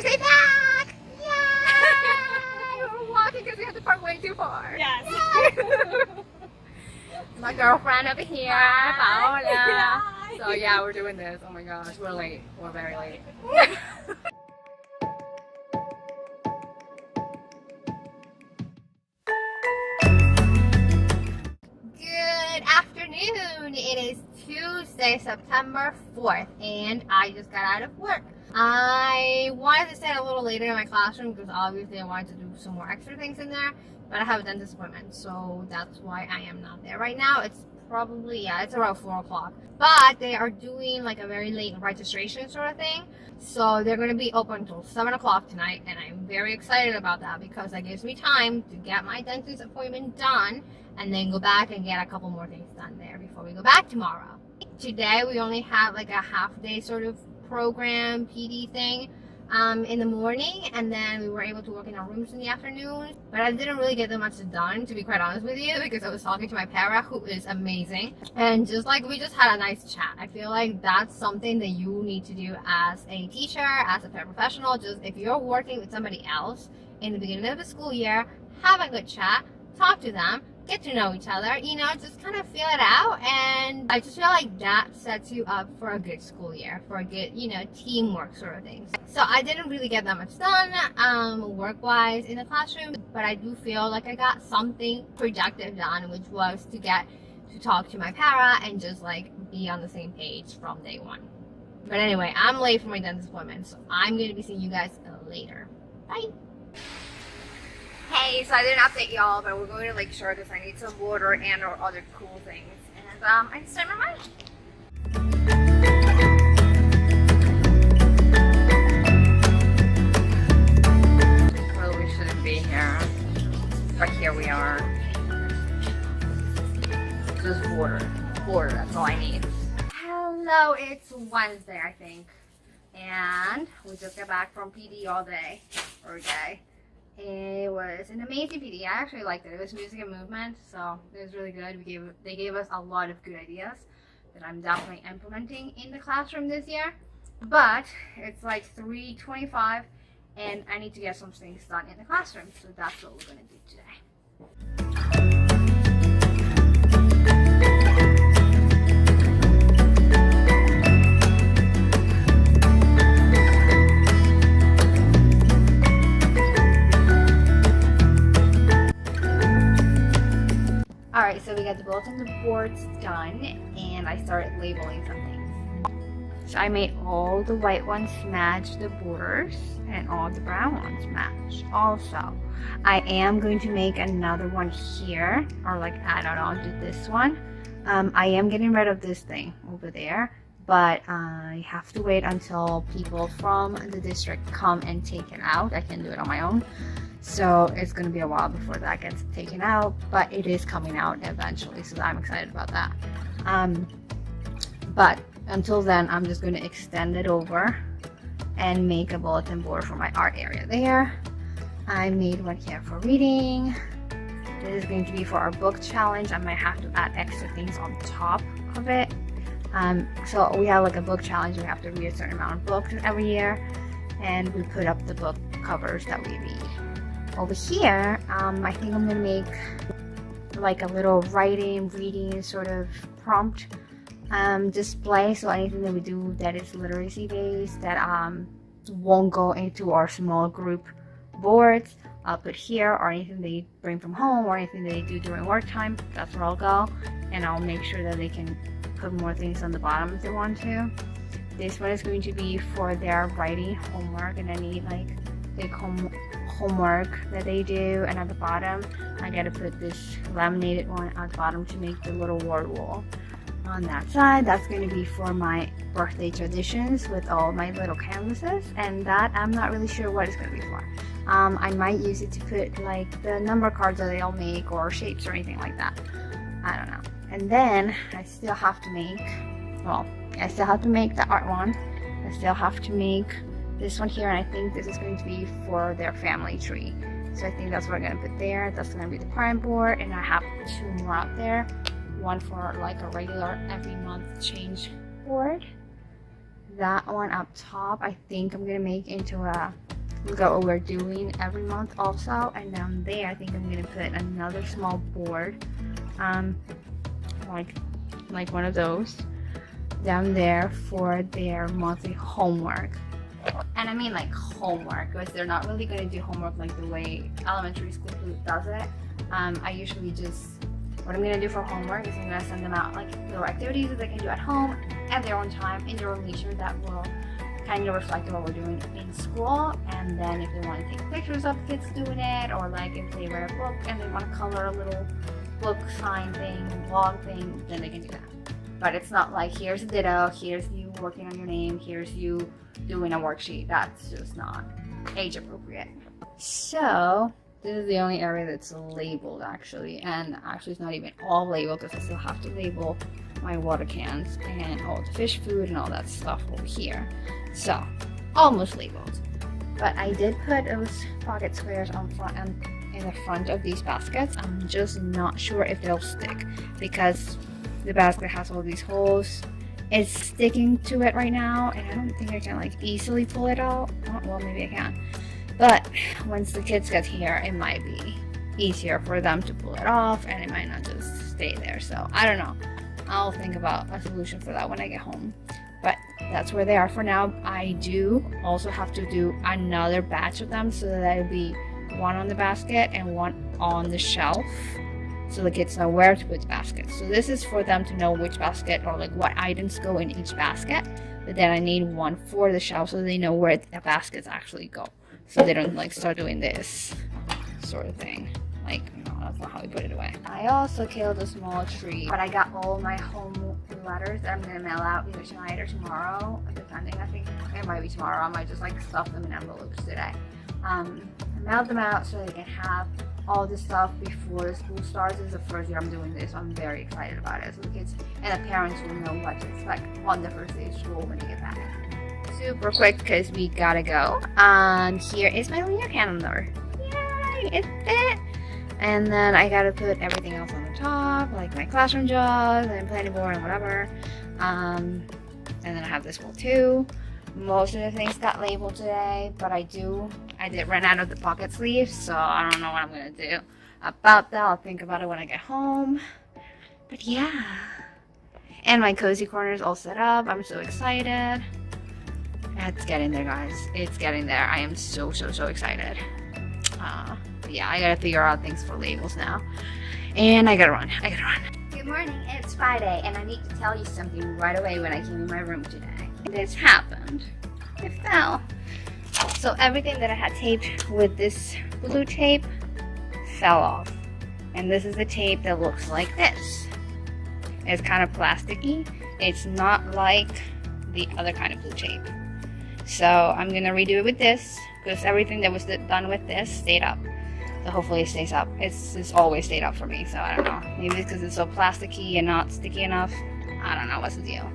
first day back! Yay! We're walking because we have to park way too far. Yes. My girlfriend over here, Paola. Hi. So yeah, we're doing this. Oh my gosh, we're late. We're very late. Good afternoon. It is Tuesday, September 4th, and I just got out of work. I wanted to stay a little later in my classroom because obviously I wanted to do some more extra things in there, but I have a dentist appointment, so that's why I am not there right now. It's probably, yeah, it's around 4 o'clock, but they are doing like a very late registration sort of thing, so they're going to be open until 7 o'clock tonight, and I'm very excited about that because that gives me time to get my dentist appointment done and then go back and get a couple more things done there before we go back tomorrow. Today we only have like a half day sort of program PD thing in the morning, and then we were able to work in our rooms in the afternoon, but I didn't really get that much done, to be quite honest with you, because I was talking to my para, who is amazing, and just like we just had a nice chat. I feel like that's something that you need to do as a teacher, as a paraprofessional. Just if you're working with somebody else in the beginning of the school year, have a good chat, talk to them, get to know each other, you know, just kind of feel it out. And I just feel like that sets you up for a good school year, for a good, you know, teamwork sort of things. So I didn't really get that much done work-wise in the classroom, but I do feel like I got something productive done, which was to get to talk to my para and just like be on the same page from day one. But anyway, I'm late for my dentist appointment, so I'm going to be seeing you guys later. Bye! Hey, so I didn't update y'all, but we're going to Lakeshore because I need some water and or other cool things. And I just changed my mind. Well, we shouldn't be here, but here we are. Just water. Water, that's all I need. Hello, it's Wednesday, I think. And we just got back from PD all day, or day. It was an amazing PD. I actually liked it. It was music and movement, so it was really good. They gave us a lot of good ideas that I'm definitely implementing in the classroom this year. But it's like 3:25, and I need to get some things done in the classroom, so that's what we're going to do today. Alright, so we got the bulletin boards done, and I started labeling some things. So I made all the white ones match the borders, and all the brown ones match. Also, I am going to make another one here, or like add on to this one. I am getting rid of this thing over there, but I have to wait until people from the district come and take it out. I can do it on my own. So it's going to be a while before that gets taken out, but it is coming out eventually, so I'm excited about that. But until then, I'm just going to extend it over and make a bulletin board for my art area there. I made one here for reading. This is going to be for our book challenge. I might have to add extra things on top of it. So we have like a book challenge. We have to read a certain amount of books every year, and we put up the book covers that we read. Over here, I think I'm gonna make like a little reading sort of prompt display. So anything that we do that is literacy based, that won't go into our small group boards, I'll put here, or anything they bring from home, or anything they do during work time, that's where I'll go. And I'll make sure that they can put more things on the bottom if they want to. This one is going to be for their writing homework, and I need like big homework that they do, and at the bottom I gotta put this laminated one at the bottom to make the little word wall. On that side, that's going to be for my birthday traditions with all my little canvases, and that I'm not really sure what it's going to be for. I might use it to put like the number cards that they all make, or shapes or anything like that. I don't know. And then I still have to make, well, I still have to make the art one. I still have to make this one here, and I think this is going to be for their family tree. So I think that's what I'm going to put there. That's going to be the prime board, and I have 2 more out there. One for like a regular every month change board. That one up top, I think I'm going to make into a look at what we're doing every month also. And down there, I think I'm gonna put another small board, like one of those down there for their monthly homework. And I mean like homework, because they're not really going to do homework like the way elementary school does it. I usually just, what I'm going to do for homework is I'm going to send them out like little activities that they can do at home at their own time, in their own leisure, that will kind of reflect what we're doing in school. And then if they want to take pictures of kids doing it, or like if they read a book and they want to color a little book sign thing, blog thing, then they can do that. But it's not like, here's a ditto, here's you working on your name, here's you doing a worksheet. That's just not age appropriate. So this is the only area that's labeled actually, and actually it's not even all labeled because I still have to label my water cans and all the fish food and all that stuff over here. So almost labeled. But I did put those pocket squares on front and in the front of these baskets. I'm just not sure if they'll stick because the basket has all these holes. It's sticking to it right now, and I don't think I can like easily pull it out. Oh, well, maybe I can. But once the kids get here, it might be easier for them to pull it off, and it might not just stay there. So I don't know. I'll think about a solution for that when I get home. But that's where they are for now. I do also have to do another batch of them, so that it'll be one on the basket and one on the shelf, so the kids know where to put the baskets. So this is for them to know which basket or like what items go in each basket. But then I need one for the shelf so they know where the baskets actually go. So they don't like start doing this sort of thing. Like, no, that's not how we put it away. I also killed a small tree, but I got all my home letters that I'm gonna mail out either tonight or tomorrow, depending. I think it might be tomorrow. I might just like stuff them in envelopes today. I mailed them out so they can have all this stuff before the school starts. This is the first year I'm doing this, so I'm very excited about it. So the kids and the parents will know what to expect on the first day of school when they get back. Super quick because we gotta go. And here is my linear calendar. Yay! It fit! And then I gotta put everything else on the top, like my classroom jobs and planning board and whatever. And then I have this one too. Most of the things got labeled today, but I did run out of the pocket sleeves, so I don't know what I'm gonna do about that. I'll think about it when I get home. But yeah, and my cozy corner is all set up. I'm so excited. It's getting there, guys. It's getting there. I am so excited. But yeah, I gotta figure out things for labels now, and I gotta run. Good morning. It's Friday, and I need to tell you something right away when I came in my room today. This happened. It fell. So everything that I had taped with this blue tape fell off. And this is the tape that looks like this. It's kind of plasticky. It's not like the other kind of blue tape. So I'm gonna redo it with this, because everything that was done with this stayed up. So hopefully it stays up. It's always stayed up for me, so I don't know. Maybe it's because it's so plasticky and not sticky enough. I don't know what's the deal.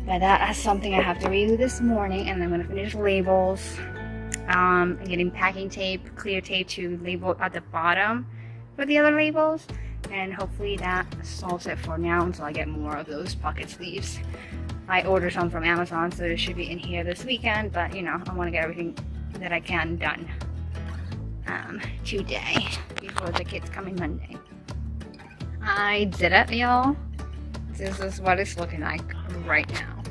But that's something I have to redo this morning, and I'm going to finish labels. I'm getting packing tape, clear tape to label at the bottom for the other labels, and hopefully that solves it for now until I get more of those pocket sleeves. I ordered some from Amazon, so it should be in here this weekend, but you know, I want to get everything that I can done today before the kids come in Monday. I did it, y'all. This is what it's looking like right now.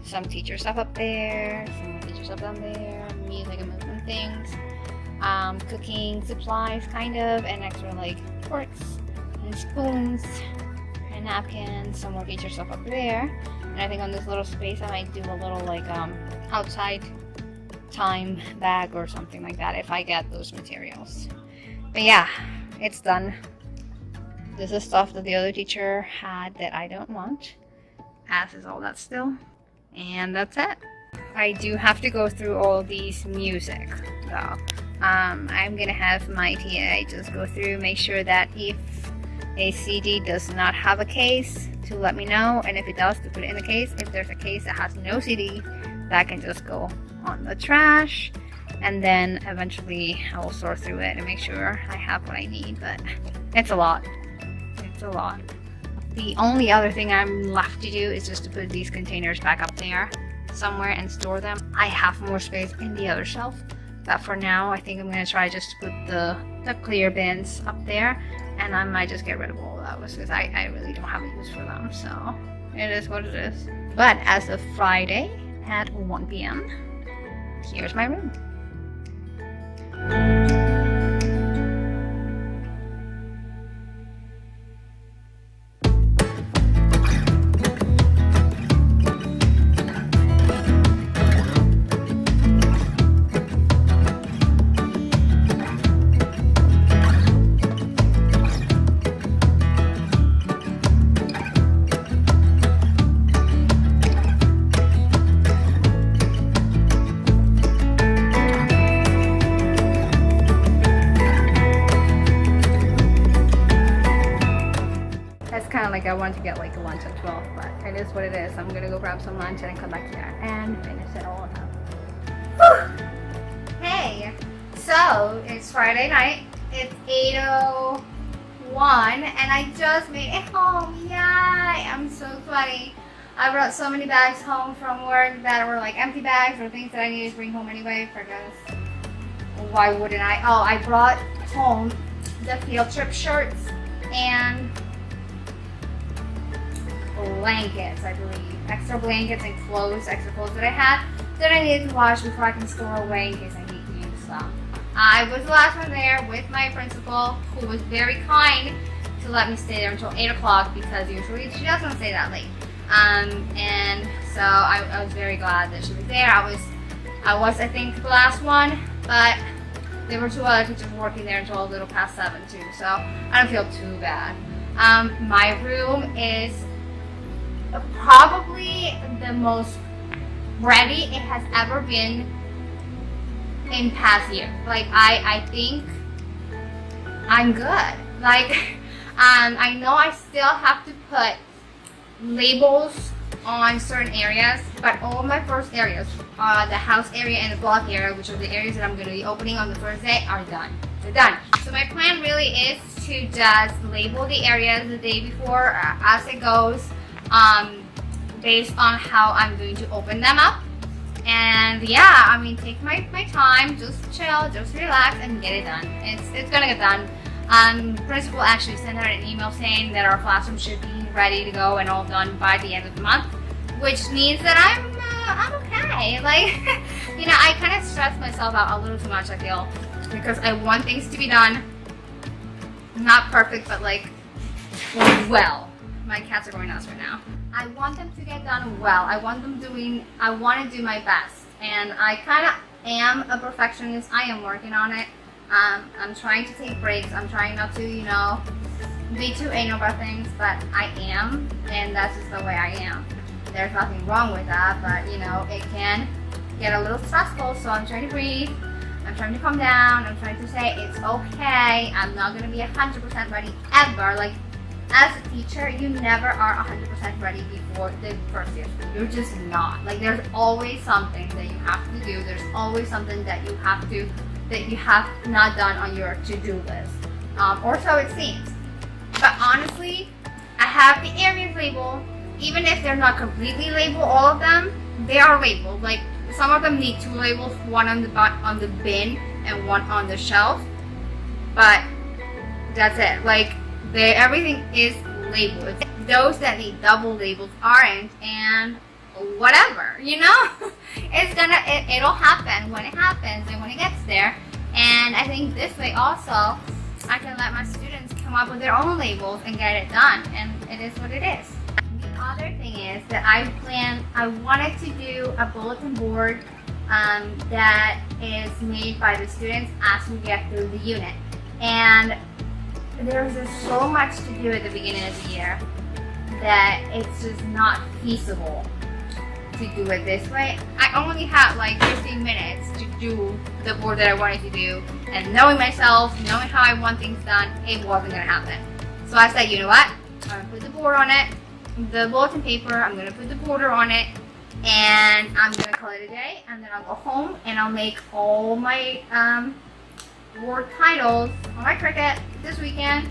Some teacher stuff up there, some more teacher stuff down there, music and movement things, cooking supplies kind of, and extra like forks and spoons and napkins, some more teacher stuff up there. And I think on this little space I might do a little like outside time bag or something like that if I get those materials. But yeah, it's done. This is stuff that the other teacher had that I don't want, as is all that still. And that's it. I do have to go through all these music though. I'm gonna have my TA just go through, make sure that if a CD does not have a case, to let me know, and if it does, to put it in the case. If there's a case that has no CD, that can just go on the trash, and then eventually I will sort through it and make sure I have what I need. But it's a lot. It's a lot. The only other thing I'm left to do is just to put these containers back up there somewhere and store them. I have more space in the other shelf, But for now, I think I'm gonna try just to put the clear bins up there, and I might just get rid of all of those because I really don't have a use for them. So it is what it is. But as of Friday at 1 p.m., here's my room. Like I want to get like a lunch at 12, but it is what it is. I'm gonna go grab some lunch and come back here and finish it all up. Whew. Hey, so it's Friday night. It's 8:01 and I just made it home. Yay! I'm so sweaty. I brought so many bags home from work that were like empty bags or things that I needed to bring home anyway, because why wouldn't I? Oh, I brought home the field trip shirts and blankets, I believe. Extra blankets and clothes, extra clothes that I had that I needed to wash before I can store away in case I need to use them. I was the last one there with my principal, who was very kind to let me stay there until 8 o'clock because usually she doesn't stay that late. And so I was very glad that she was there. I was I think the last one, but there were 2 other teachers working there until a little past 7 too, so I don't feel too bad. My room is probably the most ready it has ever been in past year. Like I think I'm good. Like I know I still have to put labels on certain areas, but all my first areas, the house area and the block area, which are the areas that I'm going to be opening on the first day, are done. They're done. So my plan really is to just label the areas the day before as it goes, based on how I'm going to open them up. And yeah, I mean, take my time, just chill, just relax and get it done. It's gonna get done. Principal actually sent out an email saying that our classroom should be ready to go and all done by the end of the month, which means that I'm okay. Like, you know, I kind of stress myself out a little too much, I feel, because I want things to be done, not perfect, but like, well. My cats are going nuts right now. I want them to get done well. I want to do my best. And I kind of am a perfectionist. I am working on it. I'm trying to take breaks. I'm trying not to, you know, be too anal about things, but I am, and that's just the way I am. There's nothing wrong with that, but you know, it can get a little stressful, so I'm trying to breathe. I'm trying to calm down. I'm trying to say it's okay. I'm not going to be 100% ready ever. Like, as a teacher, you never are 100% ready before the first year. You're just not. Like, there's always something that you have to do. There's always something that you have not done on your to-do list. Or so it seems. But honestly, I have the areas labeled. Even if they're not completely labeled, all of them, they are labeled. Like, some of them need 2 labels, one on the bin and one on the shelf. But that's it. Like, everything is labeled. Those that need double labels aren't, and whatever, you know? It'll happen when it happens and when it gets there. And I think this way also, I can let my students come up with their own labels and get it done, and it is what it is. The other thing is that I wanted to do a bulletin board that is made by the students as we get through the unit. And there's just so much to do at the beginning of the year that it's just not feasible to do it this way. I only had like 15 minutes to do the board that I wanted to do, and knowing myself, knowing how I want things done, it wasn't gonna happen. So I said, you know what? I'm gonna put the board on it, the bulletin paper, I'm gonna put the border on it, and I'm gonna call it a day, and then I'll go home and I'll make all my board titles on my Cricut this weekend,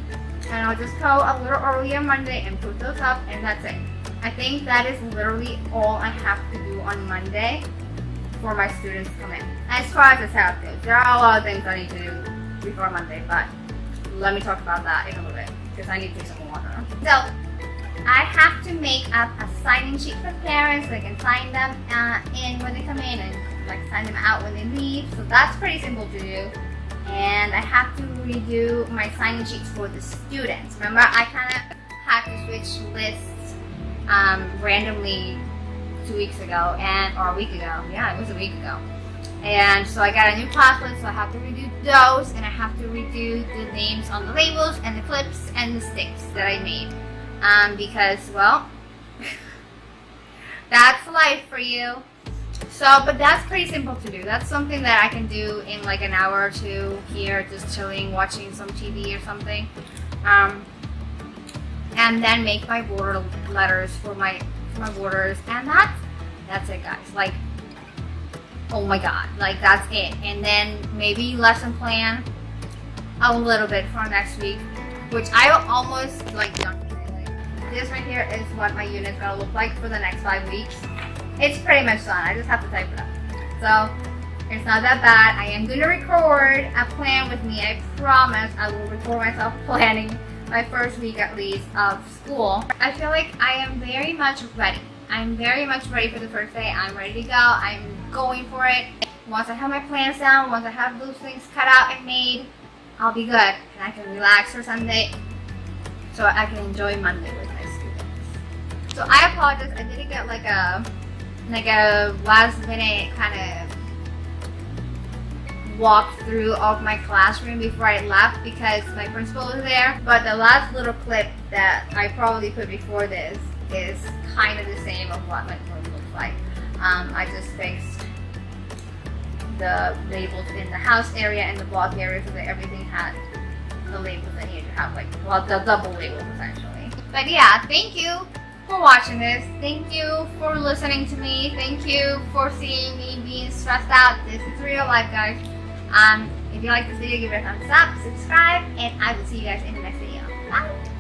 and I'll just go a little early on Monday and put those up, and that's it. I think that is literally all I have to do on Monday for my students to come in. As far as the setup goes, there are a lot of things I need to do before Monday, but let me talk about that in a little bit because I need to drink some water. So I have to make up a sign-in sheet for parents so they can sign them in when they come in and like sign them out when they leave. So that's pretty simple to do. And I have to redo my sign-in sheets for the students. Remember, I kind of had to switch lists randomly 2 weeks ago or a week ago. Yeah, it was a week ago. And so I got a new class list, so I have to redo those, and I have to redo the names on the labels and the clips and the sticks that I made. Because, well, that's life for you. So, but that's pretty simple to do. That's something that I can do in like an hour or two here, just chilling, watching some TV or something. And then make my border letters for my borders, and that's it, guys. Like, oh my god, like that's it. And then maybe lesson plan a little bit for next week, which I almost like done. This right here is what my unit's gonna look like for the next 5 weeks. It's pretty much done. I just have to type it up. So it's not that bad. I am gonna record a plan with me. I promise I will record myself planning my first week at least of school. I feel like I am very much ready. I'm very much ready for the first day. I'm ready to go. I'm going for it. Once I have my plans down, once I have those things cut out and made, I'll be good. And I can relax for Sunday so I can enjoy Monday with my students. So I apologize. I didn't get like a last minute kind of walk through of my classroom before I left because my principal was there. But the last little clip that I probably put before this is kind of the same of what my room looks like. I just fixed the labels in the house area and the block area so that everything had the labels that needed to have, like, well, the double labels essentially. But yeah, thank you for watching this. Thank you for listening to me. Thank you for seeing me being stressed out. This is real life, guys. If you like this video, give it a thumbs up, subscribe, and I will see you guys in the next video. Bye!